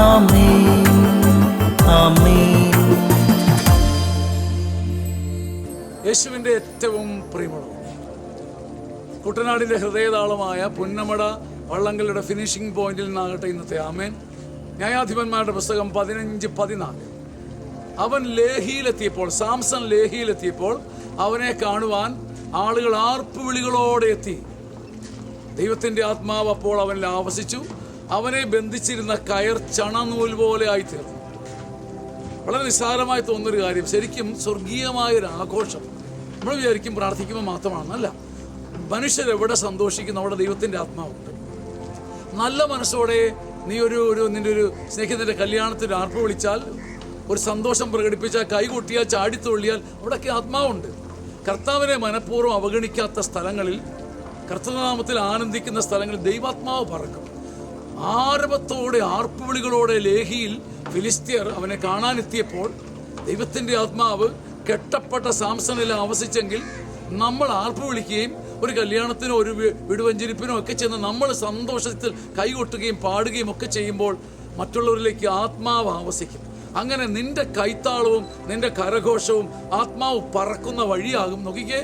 ആമേൻ, ആമേൻ. യേശുവിൻ്റെ ഏറ്റവും പ്രിയമുള്ളവർ, കുട്ടനാടിൻ്റെ ഹൃദയതാളമായ പുന്നമട വള്ളംകളിയുടെ ഫിനിഷിംഗ് പോയിന്റിൽ നിന്നാകട്ടെ ഇന്നത്തെ ആമേൻ. ന്യായാധിപന്മാരുടെ പുസ്തകം 15:14. അവൻ ലേഹിയിലെത്തിയപ്പോൾ, സാംസൺ ലേഹിയിലെത്തിയപ്പോൾ അവനെ കാണുവാൻ ആളുകൾ ആർപ്പുവിളികളോടെ എത്തി. ദൈവത്തിൻ്റെ ആത്മാവ് അപ്പോൾ അവനിൽ ആവസിച്ചു. അവനെ ബന്ധിച്ചിരുന്ന കയർ ചണനൂൽ പോലെ ആയിത്തീർന്നു. വളരെ നിസ്സാരമായി തോന്നുന്നൊരു കാര്യം, ശരിക്കും സ്വർഗീയമായൊരു ആഘോഷം. നമ്മൾ വിചാരിക്കും പ്രാർത്ഥിക്കുമ്പോൾ മാത്രമാണെന്നല്ല. മനുഷ്യരെവിടെ സന്തോഷിക്കുന്നു അവിടെ ദൈവത്തിൻ്റെ ആത്മാവുണ്ട്. നല്ല മനസ്സോടെ നീ നിൻ്റെ ഒരു സ്നേഹിതൻ്റെ കല്യാണത്തിന് ആർപ്പ് വിളിച്ചാൽ, ഒരു സന്തോഷം പ്രകടിപ്പിച്ചാൽ, കൈകൊട്ടിയാൽ, ചാടിത്തുള്ളിയാൽ അവിടെയൊക്കെ ആത്മാവുണ്ട്. കർത്താവിനെ മനഃപൂർവ്വം അവഗണിക്കാത്ത സ്ഥലങ്ങളിൽ, കർത്തൃനാമത്തിൽ ആനന്ദിക്കുന്ന സ്ഥലങ്ങളിൽ ദൈവാത്മാവ് പറക്കും. ആരവത്തോടെ ആർപ്പുവിളികളോടെ ലേഹിയിൽ ഫിലിസ്ത്യർ അവനെ കാണാനെത്തിയപ്പോൾ ദൈവത്തിൻ്റെ ആത്മാവ് കെട്ടപ്പെട്ട സാംസണിൽ ആവസിച്ചെങ്കിൽ, നമ്മൾ ആർപ്പ് വിളിക്കുകയും ഒരു കല്യാണത്തിനോ ഒരു വിടുവഞ്ചരിപ്പിനോ ഒക്കെ ചെന്ന് നമ്മൾ സന്തോഷത്തിൽ കൈകൊട്ടുകയും പാടുകയും ഒക്കെ ചെയ്യുമ്പോൾ മറ്റുള്ളവരിലേക്ക് ആത്മാവ് ആവസിക്കും. അങ്ങനെ നിന്റെ കൈത്താളവും നിന്റെ കരഘോഷവും ആത്മാവ് പറക്കുന്ന വഴിയാകും. നോക്കിക്കേ,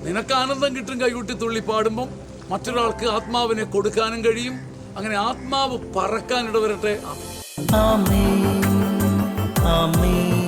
നിനക്ക് ആനന്ദം കിട്ടും കൈകൊട്ടി തുള്ളി പാടുമ്പം, മറ്റൊരാൾക്ക് ആത്മാവിനെ കൊടുക്കാനും കഴിയും. അങ്ങനെ ആത്മാവ് പറക്കാൻ ഇടവരട്ടെ. ആമേൻ, ആമേൻ.